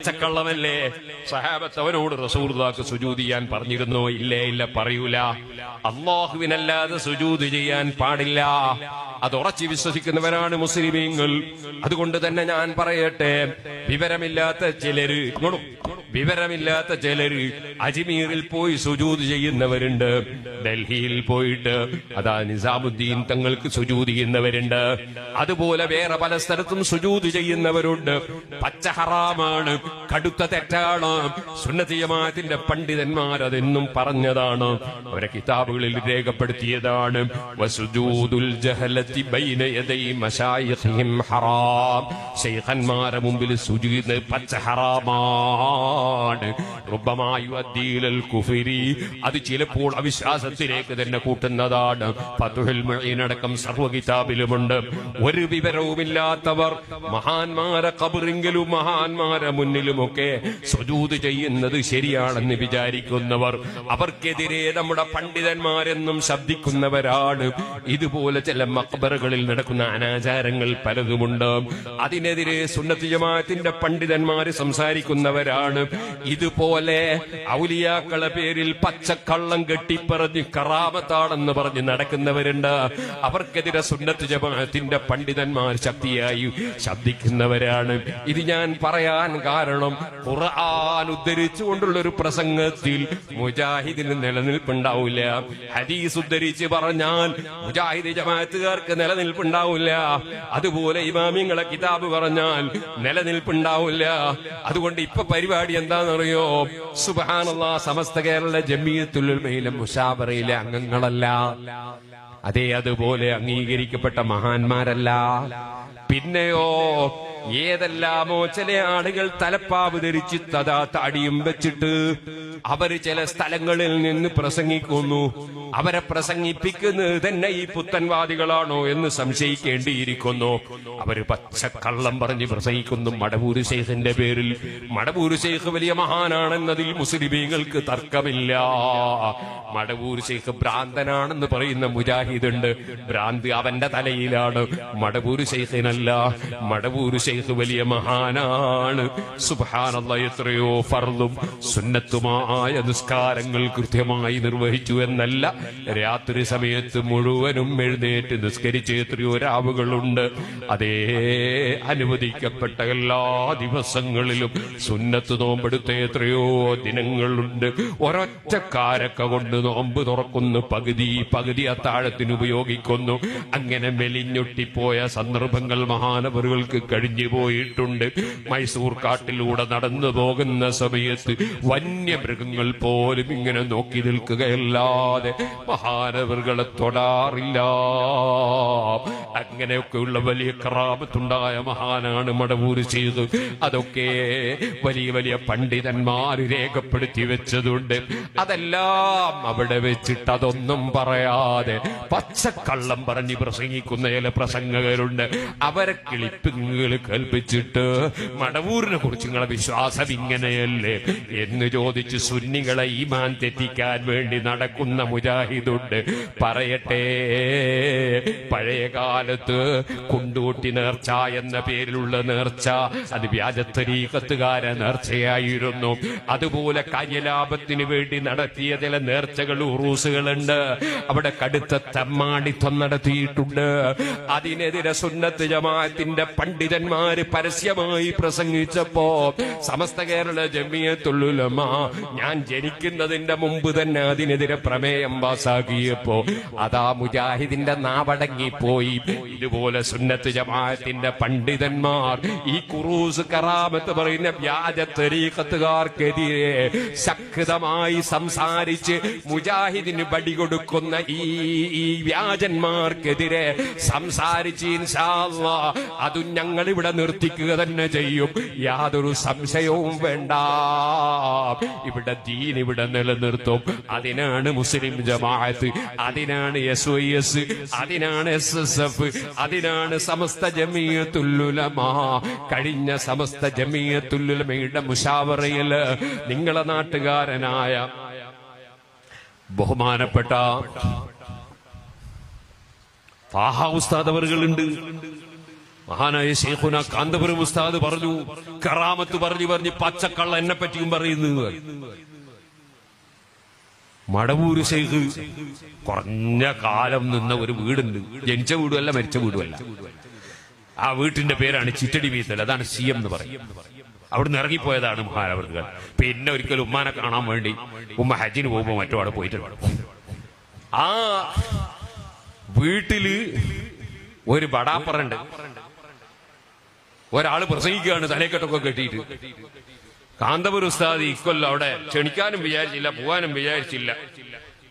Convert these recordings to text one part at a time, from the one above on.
പച്ചക്കള്ളമല്ലേ? സഹാബത്ത് അവനോട് റസൂലുള്ളാഹിക്ക് സുജൂദ് ചെയ്യാൻ പറഞ്ഞിരുന്നോ? ഇല്ല, പറയൂല. അല്ലാഹുവിനല്ലാതെ സുജൂദ് ചെയ്യാൻ പാടില്ല. അത് ഉറച്ചു വിശ്വസിക്കുന്നവരാണ് മുസ്ലിമീങ്ങൾ. അതുകൊണ്ട് തന്നെ ഞാൻ പറയട്ടെ, വിവരമില്ലാത്ത ചിലര് അജ്മീറിൽ പോയി സുജൂദ് ചെയ്യുന്നവരുണ്ട്. ഡൽഹിയിൽ പോയിട്ട് അതാ നിസാമുദ്ദീൻ തങ്ങൾക്ക് സുജൂദ് ചെയ്യുന്നവരുണ്ട്. അതുപോലെ വേറെ പല സ്ഥലത്തും സുജൂദ് ചെയ്യുന്നവരുണ്ട്. പച്ച ഹറാമാണ്, കടുത്ത തെറ്റാണ്. സുന്നത്തി ജമാഅത്തിന്റെ പണ്ഡിതന്മാർ അതെന്നും പറഞ്ഞതാണ്, അവരെ കിതാബുകളിൽ രേഖപ്പെടുത്തിയതാണ്. വസുജൂദുൽ ജഹലത്തി ബൈന യദൈ മശായിഖിഹിം ഹറാം. ശൈഖന്മാരുടെ മുമ്പിൽ സുജൂദ് പച്ച ഹറാമാണ്. റുബ്ബമാ യുഅദ്ദി ഇലൽ കുഫ്രി, അത് ചിലപ്പോൾ അവിശ്വാസത്തിലേക്ക് തന്നെ കൂട്ടുന്നതാണ്. ഫത്ഹുൽ മുഈൻ അടക്കം സർവ്വ കിതാബിലുമുണ്ട്. ഒരു വിവരവുമില്ലാത്തവർ മഹാന്മാരെ ഖബറിങ്കിലും മഹാന്മാരെ മുന്നിലുമൊക്കെ സുജൂദ് ചെയ്യുന്നത് ശരിയാണെന്ന് വിചാരിക്കുന്നവർ, അവർക്കെതിരെ നമ്മുടെ പണ്ഡിതന്മാരെന്നും ശബ്ദിക്കുന്നവരാണ്. ഇതുപോലെ ചില മഖ്ബറകളിൽ നടക്കുന്ന അനാചാരങ്ങൾ പലതുമുണ്ട്. അതിനെതിരെ സുന്നത്ത് ജമാഅത്തിന്റെ പണ്ഡിതന്മാർ സംസാരിക്കുന്നവരാണ്. ഇതുപോലെ ഔലിയാക്കളെ പേരിൽ പച്ചക്കള്ളം കെട്ടിപ്പറഞ്ഞ് കറാമത്താണെന്ന് പറഞ്ഞ് നടക്കുന്നവരുണ്ട്. അവർക്കെതിരെ സുന്നത്ത് ജമാഅത്തിന്റെ പണ്ഡിതന്മാർ ശക്തിയായി ശബ്ദിക്കുന്നവരാണ്. ഇത് ഞാൻ പറയാൻ കാരണം, ഖുർആൻ ഉദ്ധരിച്ചുകൊണ്ടുള്ള ഒരു പ്രസംഗത്തിൽ മുജാഹിദിന് നിലനിൽപ്പുണ്ടാവില്ല. ഹദീസ് ഉദ്ധരിച്ച് പറഞ്ഞാൽ മുജാഹിദ് ജമാഅത്തുകാർക്ക് നിലനിൽപ്പുണ്ടാവില്ല. അതുപോലെ ഇമാമിങ്ങളെ കിതാബ് പറഞ്ഞാൽ നിലനിൽപ്പുണ്ടാവില്ല. അതുകൊണ്ട് ഇപ്പൊ പരിപാടി എന്താണെന്നറിയോ? സുബ്ഹാനല്ലാഹ്, സമസ്ത കേരള ജമിയത്തുൽ ഉലമയിലെ മുശാവറയിലെ അംഗങ്ങളല്ല. അതുപോലെ അംഗീകരിക്കപ്പെട്ട മഹാന്മാരല്ല. പിന്നെയോ ഏതെല്ലാമോ ചില ആളുകൾ തലപ്പാവ് ധരിച്ച് താടിയും വെച്ചിട്ട് അവര് ചില സ്ഥലങ്ങളിൽ നിന്ന് പ്രസംഗിക്കുന്നു. അവരെ പ്രസംഗിപ്പിക്കുന്നത് തന്നെ ഈ പുത്തൻവാദികളാണോ എന്ന് സംശയിക്കേണ്ടിയിരിക്കുന്നു. അവര് പച്ചക്കള്ളം പറഞ്ഞ് പ്രസംഗിക്കുന്നു മടവൂര് ശൈഖിന്റെ പേരിൽ. മടവൂര് ശൈഖ് വലിയ മഹാനാണെന്നതിൽ മുസ്ലിമീങ്ങൾക്ക് തർക്കമില്ല. മടവൂര് ശൈഖ് ഭ്രാന്തനാണെന്ന് പറയുന്ന മുജാഹിദുണ്ട്. ഭ്രാന്ത് അവന്റെ തലയിലാണ്, മടവൂര് ശൈഖിനല്ല. മടവൂര് ശൈഖ് വലിയ മഹാനാണ്. സുബ്ഹാനല്ലാഹ്, എത്രയോ ഫർളും സുന്നത്തുമായ നിസ്കാരങ്ങൾ കൃത്യമായി നിർവഹിച്ചു എന്നല്ല, രാത്രി സമയത്ത് മുഴുവനും എഴുന്നേറ്റ് നിസ്കരിച്ച എത്രയോ രാവുകളുണ്ട്. അതേ അനുവദിക്കപ്പെട്ട എല്ലാ ദിവസങ്ങളിലും സുന്നത്ത് നോമ്പെടുത്ത എത്രയോ ദിനങ്ങളുണ്ട്. ഒരൊറ്റക്കാരക്ക കൊണ്ട് നോമ്പ് തുറക്കുന്നു, പകുതി അത്താഴത്തിന് ഉപയോഗിക്കുന്നു. അങ്ങനെ മെലിഞ്ഞൊട്ടിപ്പോയ സന്ദർഭങ്ങൾ മഹാനവറുകൾക്ക് കഴിഞ്ഞു പോയിട്ടുണ്ട്. മൈസൂർ കാട്ടിലൂടെ നടന്നു പോകുന്ന സമയത്ത് വന്യമൃഗങ്ങൾ പോലും ഇങ്ങനെ നോക്കി നിൽക്കുകയല്ലാതെ മഹാനവറുകളെ തൊടാറില്ല. അങ്ങനെയൊക്കെയുള്ള വലിയ കറാമത്തുണ്ടായ മഹാനാണ് മടവൂര് ശൈഖ്. അതൊക്കെ വലിയ വലിയ പണ്ഡിതന്മാർ രേഖപ്പെടുത്തി വെച്ചതുണ്ട്. അതെല്ലാം അവിടെ വെച്ചിട്ട് അതൊന്നും പറയാതെ പച്ചക്കള്ളം പറഞ്ഞ് പ്രസംഗിക്കുന്ന ചില പ്രസംഗകരുണ്ട്. അവരെ കിളിപ്പുകൾ കൽപ്പിച്ചിട്ട് മടവൂരിനെ കുറിച്ച് നിങ്ങളെ വിശ്വാസം ഇങ്ങനെയല്ലേ എന്ന് ചോദിച്ച് സുന്നികളെ ഈമാൻ തെറ്റിക്കാൻ വേണ്ടി നടക്കുന്ന മുജാഹിദുണ്ട്. പറയട്ടെ, പഴയ കാലത്ത് കുണ്ടൂട്ടി നേർച്ച എന്ന പേരിലുള്ള നേർച്ച അത് വ്യാജത്തരീഖത്തുകാരെ നേർച്ചയായിരുന്നു. അതുപോലെ കാര്യലാഭത്തിന് വേണ്ടി നടത്തിയ ചില നേർച്ചകൾ ഉറൂസുകളുണ്ട്. അവിടെ കടുത്ത തെമ്മാടിത്തം നടത്തിയിട്ടുണ്ട്. അതിനെതിരെ സുന്നത്ത് ജമാഅത്തിന്റെ പണ്ഡിതന്മാര് പരസ്യമായി പ്രസംഗിച്ചപ്പോ സമസ്ത കേരള ജമിയത്തുൽ ഉലമ ഞാൻ ജനിക്കുന്നതിന്റെ മുമ്പ് തന്നെ അതിനെതിരെ പ്രമേയം പാസാക്കിയപ്പോ അതാ മുജാഹിദിന്റെ നാവടങ്ങിപ്പോയി. ഇതുപോലെ സുന്നത്ത് ജമാഅത്തിന്റെ പണ്ഡിതന്മാർ ഈ കുറൂസ് കറാമത്ത് പറയുന്ന വ്യാജ തരീഖത്തുകാർക്കെതിരെ ശക്തമായി സംസാരിച്ച് മുജാഹിദിന് ബടി കൊടുക്കുന്ന ഈ വ്യാജന്മാർക്കെതിരെ സംസാരിച്ച് ഇൻഷാ അല്ലാഹ് അതും ഞങ്ങൾ ഇവിടെ നിർത്തിക്കുക തന്നെ ചെയ്യും. യാതൊരു സംശയവും വേണ്ട. ഇവിടെ ദീൻ ഇവിടെ നിലനിർത്തും. അതിനാണ് മുസ്ലിം ജമാഅത്ത്, അതിനാണ് SYS, അതിനാണ് SSF, അതിനാണ് സമസ്ത ജമിയത്തുൽ ഉലമ. കഴിഞ്ഞ സമസ്ത ജമിയത്തുൽ ഉലമയുടെ മുശാവറയിൽ നിങ്ങളെ നാട്ടുകാരനായ ബഹുമാനപ്പെട്ട താഹ ഉസ്താദ് അവറുകളുണ്ട്. മഹാനായ ശൈഖുന കാന്തപുരം ഉസ്താദ് പറഞ്ഞു, കറാമത്ത് പറഞ്ഞ് പച്ചക്കള്ള എന്നെ പറ്റിയും പറയുന്നു. മടവൂര് ശൈഖ് കുറഞ്ഞ കാലം നിന്ന ഒരു വീടുണ്ട്, ജനിച്ച വീടുമല്ല മരിച്ച വീടുമല്ല. ആ വീട്ടിന്റെ പേരാണ് ചിറ്റടി വീത്തൽ, അതാണ് CM എന്ന് പറയും. അവിടുന്ന് ഇറങ്ങിപ്പോയതാണ് മഹാനവർകൾ. പിന്നെ ഒരിക്കലും ഉമ്മാനെ കാണാൻ വേണ്ടി ഉമ്മ ഹജ്ജിന് പോകുമ്പോ മറ്റോ അവിടെ പോയിട്ടുണ്ട്. ആ വീട്ടില് ഒരു ബടാപ്പറുണ്ട്. ഒരാള് പ്രസംഗിക്കുകയാണ് തലക്കെട്ടൊക്കെ കെട്ടിയിട്ട്. കാന്തപുരം ഉസ്താദ് ഇക്കൊല്ലം അവിടെ ക്ഷണിക്കാനും വിചാരിച്ചില്ല, പോകാനും വിചാരിച്ചില്ല.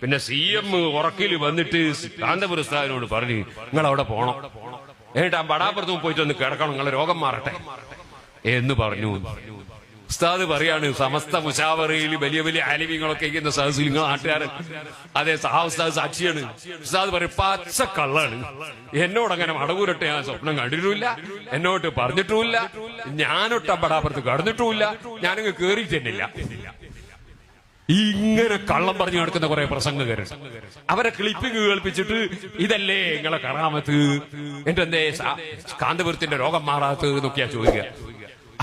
പിന്നെ CM ഉറക്കിൽ വന്നിട്ട് കാന്തപുരം ഉസ്താദിനോട് പറഞ്ഞു, നിങ്ങൾ അവിടെ പോണം, എന്നിട്ട് ആ ബടാപ്പുറത്തും പോയിട്ട് ഒന്ന് കിടക്കണം, നിങ്ങളെ രോഗം മാറട്ടെ എന്ന് പറഞ്ഞു. ഉസ്താദ് പറയാണ്, സമസ്ത മുശാവറയിൽ വലിയ വലിയ ആലിമീങ്ങളൊക്കെ ഇരിക്കുന്ന സദസ്സിൽ നിങ്ങൾ നാട്ടുകാരൻ, അതെ ഉസ്താദ് സാക്ഷിയാണ്. ഉസ്താദ് പറയും, പച്ച കള്ളാണ്, എന്നോട് അങ്ങനെ മടവൂരട്ടെ ഞാൻ സ്വപ്നം കണ്ടിട്ടുമില്ല, എന്നോട്ട് പറഞ്ഞിട്ടുമില്ല, ഞാനൊട്ട ബടാപ്പുറത്ത് കടന്നിട്ടുമില്ല, ഞാനങ്ങ് കേറിയിട്ടില്ല. ഇങ്ങനെ കള്ളം പറഞ്ഞു നടക്കുന്ന കുറെ പ്രസംഗകര് അവരെ ക്ലിപ്പിംഗ് കേൾപ്പിച്ചിട്ട്, ഇതല്ലേ നിങ്ങളെ കറാമത്ത്, എന്റെ കാന്തപുരത്തിന്റെ രോഗം മാറാത്തത് എന്നൊക്കെയാ ചോദിക്കുക.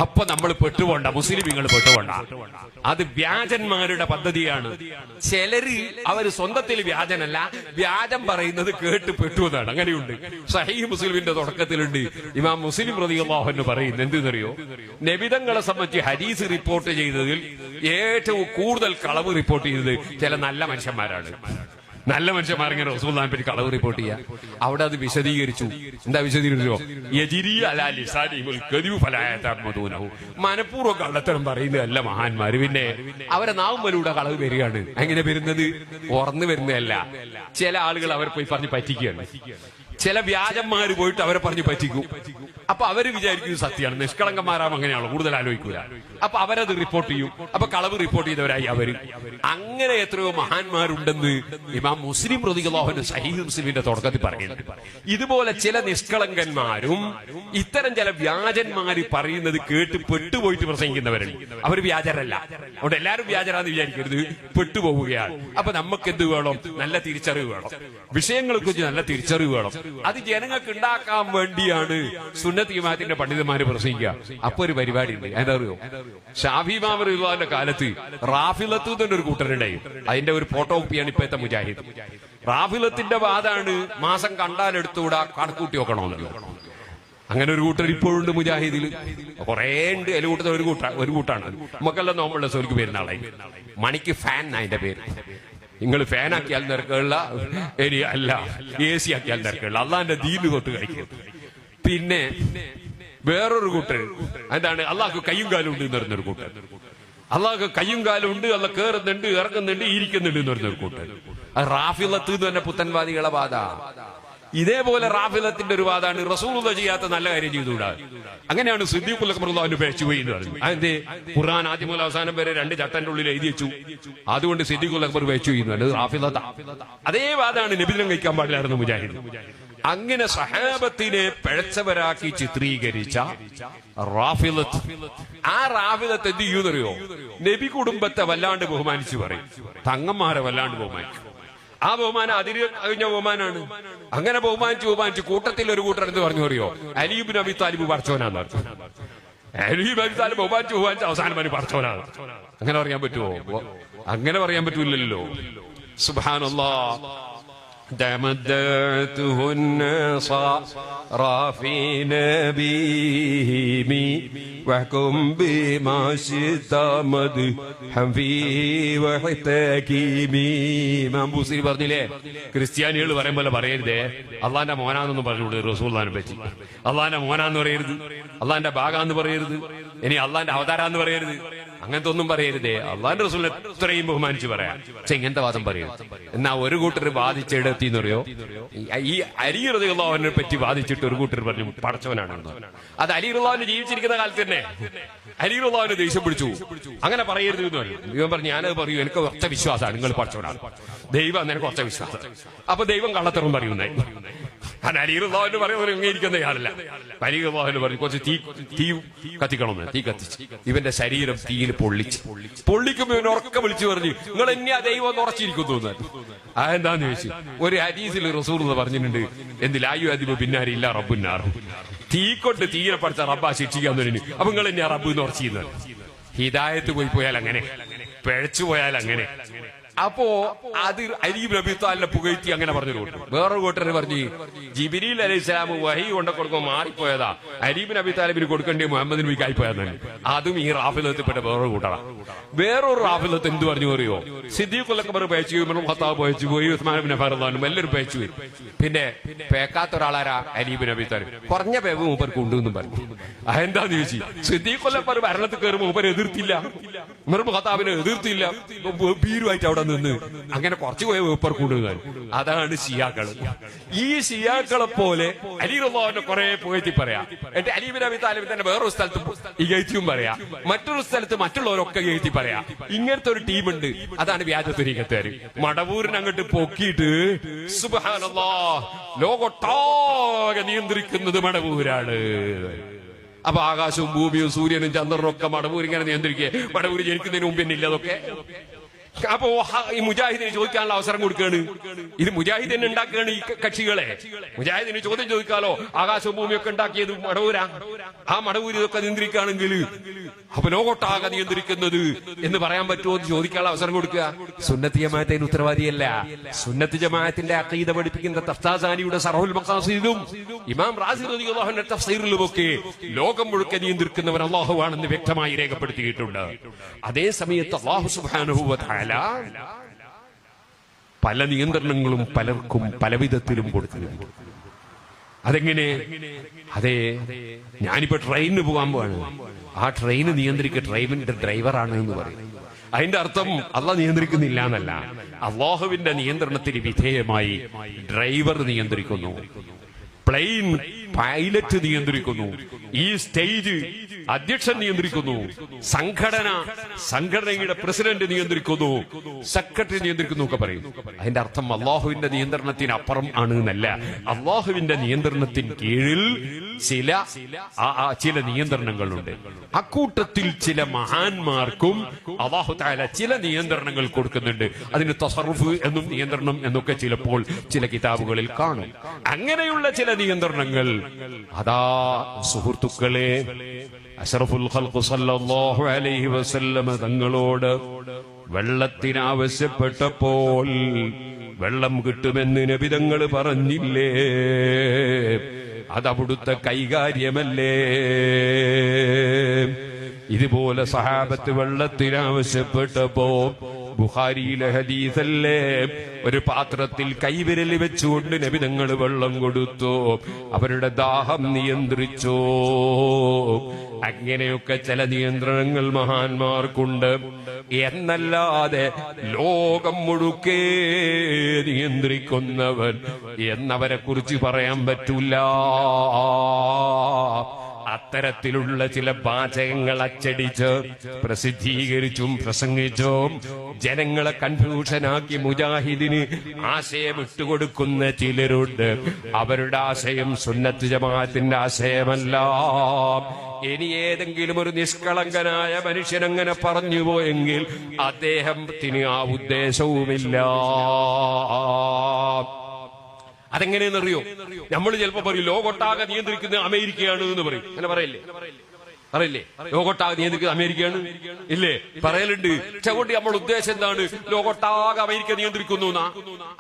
അപ്പൊ നമ്മൾ പെട്ടുപോണ്ട, മുസ്ലിമീങ്ങൾ പെട്ടുപോണ്ട. അത് വ്യാജന്മാരുടെ പദ്ധതിയാണ്. ചിലര് അവര് സ്വന്തത്തിൽ വ്യാജനല്ല, വ്യാജം പറയുന്നത് കേട്ട് പെട്ടുവെന്നാണ്. അങ്ങനെയുണ്ട്. സഹീഹ് മുസ്ലിമിന്റെ തുടക്കത്തിലുണ്ട്, ഇമാം മുസ്ലിം റളിയല്ലാഹു അൻഹു പറയുന്നത് എന്തെന്നറിയോ, നബിതങ്ങളെ സംബന്ധിച്ച് ഹദീസ് റിപ്പോർട്ട് ചെയ്തതിൽ ഏറ്റവും കൂടുതൽ കളവ് റിപ്പോർട്ട് ചെയ്തത് ചില നല്ല മനുഷ്യന്മാരാണ്. നല്ല മനുഷ്യന്മാരിങ്ങനെ റസൂലുള്ളാഹിനെ പറ്റി കളവ് റിപ്പോർട്ട് ചെയ്യാം. അവിടെ അത് വിശദീകരിച്ചു. എന്താ വിശദീകരിച്ചോ, മനഃപൂർവ്വം കള്ളത്തരം പറയുന്നതല്ല മഹാന്മാര്, പിന്നെ അവരെ നാവുമ്മലൂടെ കളവ് വരികയാണ്. എങ്ങനെ വരുന്നത്? ഓർന്നു വരുന്നതല്ല. ചില ആളുകൾ അവരെ പോയി പറഞ്ഞ് പറ്റിക്കുകയാണ്. ചില വ്യാജന്മാര് പോയിട്ട് അവരെ പറഞ്ഞ് പറ്റിക്കും. അപ്പൊ അവര് വിചാരിക്കുന്നത് സത്യമാണ്. നിഷ്കളങ്കന്മാരാവും, അങ്ങനെയാണല്ലോ, കൂടുതൽ ആലോചിക്കൂല. അപ്പൊ അവരത് റിപ്പോർട്ട് ചെയ്യും. അപ്പൊ കളവ് റിപ്പോർട്ട് ചെയ്തവരായി അവര്. അങ്ങനെ എത്രയോ മഹാന്മാരുണ്ടെന്ന് ഇമാം മുസ്ലിം റളിയല്ലാഹു അൻഹു സഹീഹ് മുസ്ലിമിന്റെ തുടക്കത്തിൽ പറയുന്നുണ്ട്. ഇതുപോലെ ചില നിഷ്കളങ്കന്മാരും ഇത്തരം ചില വ്യാജന്മാര് പറയുന്നത് കേട്ട് പെട്ടുപോയിട്ട് പ്രസംഗിക്കുന്നവരുണ്ട്. അവർ വ്യാജരല്ല. അതുകൊണ്ട് എല്ലാവരും വ്യാജരാന്ന് വിചാരിക്കരുത്, പെട്ടുപോവുകയാണ്. അപ്പൊ നമുക്ക് എന്ത് വേണം? നല്ല തിരിച്ചറിവ് വേണം. വിഷയങ്ങളെ കുറിച്ച് നല്ല തിരിച്ചറിവ് വേണം. അത് ജനങ്ങൾക്ക് ഉണ്ടാക്കാൻ വേണ്ടിയാണ് സുന്നത്ത് ജമാഅത്തിന്റെ പണ്ഡിതന്മാര് പ്രസംഗിക്കുക. അപ്പൊ ഒരു പരിപാടി ഉണ്ട്, എന്താ അറിയോ? ഷാഫി ഇമാം റളിയല്ലാഹുവിന്റെ കാലത്ത് റാഫിലത്ത് തന്നെ ഒരു കൂട്ടരുണ്ടായി. അതിന്റെ ഒരു ഫോട്ടോ കോപ്പിയാണ് ഇപ്പോഴത്തെ മുജാഹിദ്. റാഫിലത്തിന്റെ വാദാണ് മാസം കണ്ടാലെടുത്തുകൂടാ, കണക്കൂട്ടി നോക്കണമെന്നുള്ളത്. അങ്ങനെ ഒരു കൂട്ടർ ഇപ്പോഴുണ്ട് മുജാഹിദിൽ, കുറെ ഉണ്ട്. അതിൽ കൂട്ടത്തിൽ ഒരു കൂട്ടാണ്. നമുക്കെല്ലാം നോമ്പുള്ള സോലിക്ക് പെരുന്നാളായി. മണിക്ക് ഫാൻ അതിന്റെ പേര്. നിങ്ങൾ ഫാനാക്കിയാൽ നിരക്കുള്ള, ഇനി അല്ല AC ആക്കിയാൽ നിരക്കുള്ള, അള്ളാന്റെ ദീന് തൊട്ട് കഴിക്കും. പിന്നെ വേറൊരു കൂട്ടർ എന്താണ്, അള്ളാഹ്ക്ക് കയ്യും കാലും ഉണ്ട് എന്ന് പറഞ്ഞൊരു കൂട്ടർ. അള്ളാഹ്ക്ക് കയ്യും കാലും ഉണ്ട്, അല്ല കേറുന്നുണ്ട്, ഇറങ്ങുന്നുണ്ട്, ഇരിക്കുന്നുണ്ട് എന്ന് പറഞ്ഞൊരു കൂട്ടർ. അത് റാഫിലത്ത് എന്ന് പറഞ്ഞ പുത്തൻവാദികളെ വാദ. ഇതേപോലെ റാഫിലത്തിന്റെ ഒരു വാദാണ്, റസൂലുള്ളാഹി ചെയ്യാത്ത നല്ല കാര്യം ചെയ്തുകൂടാ. അങ്ങനെയാണ് സിദ്ദീഖുൽ അക്ബർ റളിയല്ലാഹു അൻഹു പേച്ചുപോയി എന്ന് പറഞ്ഞു. അതിന്റെ ഖുർആൻ ആദ്യം മുതൽ അവസാനം വരെ 2 ചട്ടന്റെ ഉള്ളിൽ എഴുതി വെച്ചു. അതുകൊണ്ട് സിദ്ദീഖുൽ അക്ബർ പേച്ചുപോയി എന്ന് പറഞ്ഞു. റാഫിലത്ത അതേ വാദാണ് നബിദിനം കഴിക്കാൻ പാടില്ലായിരുന്നു മുജാഹിദ്. അങ്ങനെ സഹാബത്തിനെ പിഴച്ചവരാക്കി ചിത്രീകരിച്ച റാഫിലത്ത്, ആ റാഫിലത്ത് എന്ത് ചെയ്യുന്നറിയോ? നബി കുടുംബത്തെ വല്ലാണ്ട് ബഹുമാനിച്ചു പറയും, തങ്ങന്മാരെ വല്ലാണ്ട് ബഹുമാനിക്കും. ആ ബഹുമാനം അതിര് കഴിഞ്ഞ ബഹുമാനാണ്. അങ്ങനെ ബഹുമാനിച്ചു കൂട്ടത്തിൽ ഒരു കൂട്ടർ എന്ത് പറഞ്ഞു അറിയോ? അലി ഇബ്നു അബി താലിബ് പടച്ചോനാന്ന് പറഞ്ഞു. അലി ഇബ്നു അബി താലിബ് ബഹുമാനിച്ചു അവസാനം പറഞ്ഞു പടച്ചോനാണ്. അങ്ങനെ പറയാൻ പറ്റുമോ? അങ്ങനെ പറയാൻ പറ്റൂലല്ലോ. സുബ്ഹാനല്ലാഹ്. تمدعته النصارى في نبيهم واحكم بما شئت مدحا فيه واحتكمي. ഇമാം ബൂസരി പറഞ്ഞില്ലേ, ക്രിസ്ത്യാനികൾ പറയുമ്പോൾ പറയരുതേ അള്ളാന്റെ മോനാന്നൊന്നും പറഞ്ഞുകൂടെ റസൂലുള്ളാഹിനെ പറ്റി. അള്ളാന്റെ മോനാന്ന് പറയരുത്, അള്ളാന്റെ ഭാഗാന്ന് പറയരുത്, ഇനി അള്ളാന്റെ അവതാരാന്ന് പറയരുത്, അങ്ങനത്തെ ഒന്നും പറയരുതേ. അള്ളാന്റെ റസൂലിനെ എത്രയും ബഹുമാനിച്ച് പറയാം. പക്ഷെ ഇങ്ങനത്തെ വാദം പറയരുത്. എന്നാ ഒരു കൂട്ടർ വാദിച്ചെടുത്തിന്ന് പറയോ, ഈ അലി റളിയല്ലാഹുവിനെ പറ്റി വാദിച്ചിട്ട് ഒരു കൂട്ടർ പറഞ്ഞു പടച്ചവനാണെന്ന്. അത് അലി റളിയല്ലാഹു ജീവിച്ചിരിക്കുന്ന കാലത്ത് തന്നെ അലി റളിയല്ലാഹുവിനെ ദേഷ്യം പിടിച്ചു. അങ്ങനെ പറയരുത് എന്ന് പറഞ്ഞു. ദൈവം പറഞ്ഞു, ഞാനത് പറയൂ, എനിക്ക് ഒറ്റ വിശ്വാസമാണ്, നിങ്ങൾ പടച്ചവനാണ്. ദൈവം നിനക്ക് ഒറ്റ വിശ്വാസം. അപ്പൊ ദൈവം കള്ളത്തരം പറയുന്നേ. അലി റളിയല്ലാഹു പറയുന്നത് അംഗീകരിക്കുന്ന ആളല്ല. അലി റളിയല്ലാഹു പറഞ്ഞു കുറച്ച് തീ കത്തിക്കണമെന്ന്. തീ കത്തിച്ച് ഇവന്റെ ശരീരം തീയിൽ പൊള്ളിക്കുമ്പോ ഇവൻ ഉറക്കെ വിളിച്ചു പറഞ്ഞു, നിങ്ങൾ എന്നെ ആ ദൈവം ഒന്ന് ഉറച്ചിരിക്കുന്നു. അതെന്താന്ന് ചോദിച്ചു. ഒരു ഹദീസിൽ റസൂലുള്ളാഹി പറഞ്ഞിട്ടുണ്ട്, എന്തിലായു അതിബ് പിന്നാരി ഇല്ല റബ്ബുന്നാർ. തീ കൊണ്ട് തീരെ പഠിച്ച റബ്ബാ ശിക്ഷിക്കാൻ തുടങ്ങി. അപ്പൊ നിങ്ങൾ എന്നെ റബ്ബ് എന്ന് ഉറച്ചിരുന്നത്. ഹിദായത്ത് പോയാൽ അങ്ങനെ, പിഴച്ചു പോയാൽ അങ്ങനെ. അപ്പോ അത് അലീബ് നബി താലിനെ പുകഴ്ത്തി അങ്ങനെ പറഞ്ഞു കൊടുത്തു. വേറൊരു കൂട്ടർ പറഞ്ഞു ജിബ്രീൽ അലൈഹി സ്വലാം വഹി കൊണ്ട കൊടുക്കുമ്പോൾ മാറിപ്പോയതാ, അലീബ് നബി താലിബിന് കൊടുക്കേണ്ടി മുഹമ്മദ് നബിക്ക് ആയിപ്പോയതാണ്. അതും ഈ റാഫിലത്തിൽപ്പെട്ട വേറൊരു കൂട്ടറാ. വേറൊരു റാഫിലത്ത് എന്ത് പറഞ്ഞു അറിയോ? സിദ്ദീഖുൽ അക്ബർ പേച്ചു, ഉമർ ഖത്താബ് പേച്ചു പോയി, ഉസ്മാൻ ഇബ്നു അഫ്ഫാൻ എല്ലാവരും പേച്ചു പോയി. പിന്നെ പേക്കാത്ത ഒരാളാരാ? അലീബ് നബി താലിബ്. കുറഞ്ഞ പേവ് മൂപ്പർക്ക് ഉണ്ടെന്നും പറഞ്ഞു. അതെന്താന്ന് ചോദിച്ചു. സിദ്ദീഖുൽ അക്ബർ ഭരണത്തിൽ കയറുമ്പോൾ മൂപ്പർ എതിർത്തില്ല, ഉമർ ഖത്താബിനെ എതിർത്തില്ല, ഭീരുമായിട്ട് അവിടെ നിന്ന് അങ്ങനെ കുറച്ചു പോയ വേപ്പർ കൂടുതൽ. അതാണ് ഷിയാക്കൾ. ഈ ഷിയാക്കളെ പോലെ അലി റളിയല്ലാഹു കുറെ പുകഴ്ത്തി പറയാം. എന്നിട്ട് അലി ഇബ്നു അബി താലിബ് തന്നെ വേറൊരു സ്ഥലത്ത് ഇകഴ്ത്തിയും പറയാം, മറ്റൊരു സ്ഥലത്ത് മറ്റുള്ളവരൊക്കെ ഇകഴ്ത്തി പറയാം. ഇങ്ങനത്തെ ഒരു ടീമുണ്ട്. അതാണ് വ്യാജ തുരീഖത്തുകാര്. മടവൂരിനെ അങ്ങോട്ട് പൊക്കിയിട്ട് സുബ്ഹാനല്ലാഹ് ലോകൊട്ടാകെ നിയന്ത്രിക്കുന്നത് മടവൂരാണ്. അപ്പൊ ആകാശവും ഭൂമിയും സൂര്യനും ചന്ദ്രനും ഒക്കെ മടവൂർ ഇങ്ങനെ നിയന്ത്രിക്കുക. മടവൂര് ജനിക്കുന്നതിന് മുമ്പ് തന്നെ ഇല്ല അതൊക്കെ. അപ്പോ ഈ മുജാഹിദിന് ചോദിക്കാനുള്ള അവസരം കൊടുക്കുകയാണ്. ഇത് മുജാഹിദിനെ ഉണ്ടാക്കുകയാണ് ഈ കക്ഷികളെ. മുജാഹിദിന് ചോദ്യം ചോദിക്കാലോ, ആകാശവും ഭൂമിയൊക്കെ ഉണ്ടാക്കിയത് മടവൂരാ. ആ മടവൂര് ഇതൊക്കെ നിയന്ത്രിക്കുകയാണെങ്കിൽ അപ്പൊ ലോകോട്ടാകെ നിയന്ത്രിക്കുന്നത് എന്ന് പറയാൻ പറ്റുമോ എന്ന് ചോദിക്കാനുള്ള അവസരം കൊടുക്കുക. സുന്നത്ത് ജമാഅത്തിന് ഉത്തരവാദിയല്ല. സുന്നത്ത് ജമാഅത്തിന്റെ അഖീദ പഠിപ്പിക്കുന്ന തഫ്താസാനിയുടെ സറഹുൽ മഖാസിദിലും ഇമാം റാസി റളിയല്ലാഹു അൻഹു തഫ്സീറിലുമൊക്കെ ലോകം മുഴുക്കെ നിയന്ത്രിക്കുന്നവൻ അല്ലാഹുവാണെന്ന് വ്യക്തമായി രേഖപ്പെടുത്തിയിട്ടുണ്ട്. അതേ സമയത്ത് അല്ലാഹു സുബ്ഹാനഹു വ തആല പല നിയന്ത്രണങ്ങളും പലർക്കും പലവിധത്തിലും കൊടുക്കുന്നുണ്ട്. അതെങ്ങനെ? അതെ, ഞാനിപ്പോ ട്രെയിനിന് പോകാൻ പോവാണ്, ആ ട്രെയിന് നിയന്ത്രിക്കുക ട്രെയിനിന്റെ ഡ്രൈവറാണ് എന്ന് പറയും. അതിന്റെ അർത്ഥം അള്ളാഹ് നിയന്ത്രിക്കുന്നില്ല എന്നല്ല. അള്ളാഹുവിന്റെ നിയന്ത്രണത്തിന് വിധേയമായി ഡ്രൈവർ നിയന്ത്രിക്കുന്നു, പ്ലെയിൻ പൈലറ്റ് നിയന്ത്രിക്കുന്നു, ഈ സ്റ്റേജ് അധ്യക്ഷൻ നിയന്ത്രിക്കുന്നു, സംഘടനയുടെ പ്രസിഡന്റ് നിയന്ത്രിക്കുന്നു, സെക്രട്ടറി നിയന്ത്രിക്കുന്നു ഒക്കെ പറയും. അതിന്റെ അർത്ഥം അള്ളാഹുവിന്റെ നിയന്ത്രണത്തിന് അപ്പുറം ആണ് എന്നല്ല. അള്ളാഹുവിന്റെ നിയന്ത്രണത്തിന് കീഴിൽ ചില നിയന്ത്രണങ്ങളുണ്ട്. അക്കൂട്ടത്തിൽ ചില മഹാന്മാർക്കും അല്ലാഹു തആല ചില നിയന്ത്രണങ്ങൾ കൊടുക്കുന്നുണ്ട്. അതിന് തസറുഫ് എന്നും നിയന്ത്രണം എന്നൊക്കെ ചിലപ്പോൾ ചില കിതാബുകളിൽ കാണും. അങ്ങനെയുള്ള ചില നിയന്ത്രണങ്ങൾ അതാ സുഹൃത്തുക്കളെ, അഷ്റഫുൽ ഖൽഖ് സല്ലല്ലാഹു അലൈഹി വസല്ലം തങ്ങളോട് വെള്ളത്തിനാവശ്യപ്പെട്ടപ്പോൾ വെള്ളം കിട്ടുമെന്ന് നബി തങ്ങൾ പറഞ്ഞില്ലേ? അതവിടുത്തെ കൈകാര്യമല്ലേ? ഇതുപോലെ സഹാബത്ത് വെള്ളത്തിനാവശ്യപ്പെട്ടപ്പോ ബുഖാരിയിലെ ഹദീസല്ലേ, ഒരു പാത്രത്തിൽ കൈവിരൽ വെച്ചുകൊണ്ട് നബി തങ്ങൾ വെള്ളം കൊടുത്തു, അവരുടെ ദാഹം നിയന്ത്രിച്ചു. അങ്ങനെയൊക്കെ ചില നിയന്ത്രണങ്ങൾ മഹാന്മാർക്കുണ്ട്. എന്നല്ലാതെ ലോകം മുഴുക്കെ നിയന്ത്രിക്കുന്നവൻ എന്നവരെ കുറിച്ച് പറയാൻ പറ്റൂല. അത്തരത്തിലുള്ള ചില വാചകങ്ങൾ അച്ചടിച്ച് പ്രസിദ്ധീകരിച്ചും പ്രസംഗിച്ചും ജനങ്ങളെ കൺഫ്യൂഷനാക്കി മുജാഹിദിന് ആശയം ഇട്ടുകൊടുക്കുന്ന ചിലരുണ്ട്. അവരുടെ ആശയം സുന്നത്ത് ജമാഅത്തിന്റെ ആശയമല്ല. ഇനി ഏതെങ്കിലും ഒരു നിഷ്കളങ്കനായ മനുഷ്യൻ അങ്ങനെ പറഞ്ഞു പോയെങ്കിൽ അദ്ദേഹത്തിന് ആ ഉദ്ദേശവുമില്ല. അതെങ്ങനെയെന്നറിയോ? നമ്മൾ ചിലപ്പോ പറയും ലോകൊട്ടാകെ നിയന്ത്രിക്കുന്ന അമേരിക്കയാണ് എന്ന് പറയും. അങ്ങനെ പറയില്ലേ? ലോകൊട്ടാകെ നിയന്ത്രിക്കുന്നത് അമേരിക്കയാണ് ഇല്ലേ? പറയലുണ്ട്. പക്ഷെ അതുകൊണ്ട് നമ്മുടെ ഉദ്ദേശം എന്താണ്? ലോകൊട്ടാകെ അമേരിക്ക നിയന്ത്രിക്കുന്നു എന്നാ?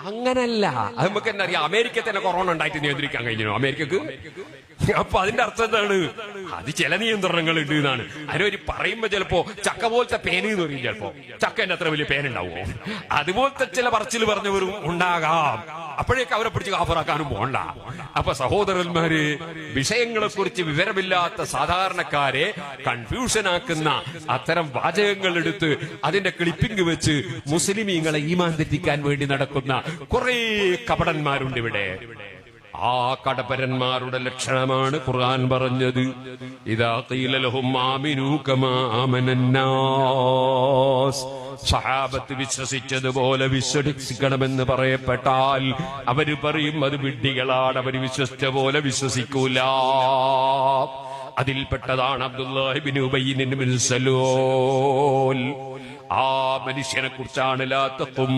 അങ്ങനല്ല. അത് നമുക്ക് തന്നെ അറിയാം. അമേരിക്ക തന്നെ കൊറോണ ഉണ്ടായിട്ട് നിയന്ത്രിക്കാൻ കഴിഞ്ഞു അമേരിക്കക്ക്. അപ്പൊ അതിന്റെ അർത്ഥം എന്താണ്? അത് ചില നിയന്ത്രണങ്ങൾ ഉണ്ട് എന്നാണ്. അതിനൊരു പറയുമ്പോ ചിലപ്പോ ചക്ക പോലത്തെ പേന എന്ന് പറയും. ചിലപ്പോ ചക്കന്റെ അത്ര വലിയ പേനുണ്ടാവുമോ? അതുപോലത്തെ ചില പറച്ചിൽ പറഞ്ഞവരും ഉണ്ടാകാം. അപ്പോഴേക്ക് അവരെ പിടിച്ച് കാഫറാക്കാനും പോണ്ട. അപ്പൊ സഹോദരന്മാര്, വിഷയങ്ങളെ കുറിച്ച് വിവരമില്ലാത്ത സാധാരണക്കാരെ കൺഫ്യൂഷനാക്കുന്ന അത്തരം വാചകങ്ങൾ എടുത്ത് അതിന്റെ ക്ലിപ്പിംഗ് വെച്ച് മുസ്ലിമീങ്ങളെ ഈമാൻ തെറ്റിക്കാൻ വേണ്ടി നടക്കുന്ന കുറെ കപടന്മാരുണ്ട് ഇവിടെ. ആ കടപ്പരന്മാരുടെ ലക്ഷണമാണ് ഖുർആൻ പറഞ്ഞത്. ഇദാ ഖീല ലഹും ആമിനൂ കമാ ആമനന്നാസ്. സഹാബത്ത് വിശ്വസിച്ചതുപോലെ വിശ്വസിക്കണമെന്ന് പറയപ്പെട്ടാൽ അവര് പറയും അത് വിഡ്ഢികളാണ്, അവര് വിശ്വസിച്ച പോലെ വിശ്വസിക്കൂല. അതിൽപ്പെട്ടതാണ് അബ്ദുല്ലാഹി ഇബ്നു ഉബയ്യ് ഇബ്നു സലൂൽ. ആ മനുഷ്യനെ കുറിച്ചാണ് ലാ തഖും,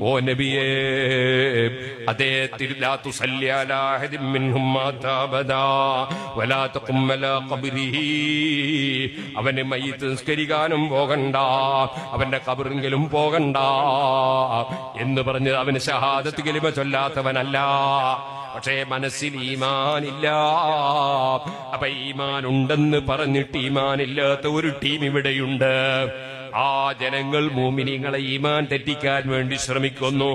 ഓ നബിയേ അദ്ദേഹത്തിൽ ലാ തുസല്ലി അലാ അഹദിൻ മിൻഹും മാതാ അബദാ വലാ തഖും അലാ ഖബ്രിഹി, അവന് മയ്യിത്ത് നിസ്കരിക്കാനും പോകണ്ട, അവന്റെ ഖബറിങ്കിലും പോകണ്ട എന്ന് പറഞ്ഞ് അവന് ഷഹാദത്ത് കലിമ ചൊല്ലാത്തവനല്ല. പക്ഷേ മനസ്സിൽ ഈമാനില്ല. അപ്പൊ ഈമാൻ ഉണ്ടെന്ന് പറഞ്ഞിട്ട് ഈമാനില്ലാത്ത ഒരു ടീം ഇവിടെയുണ്ട്. ആ ജനങ്ങൾ മുഅ്മിനീങ്ങളെ ഈമാൻ തെറ്റിക്കാൻ വേണ്ടി ശ്രമിക്കുന്നു.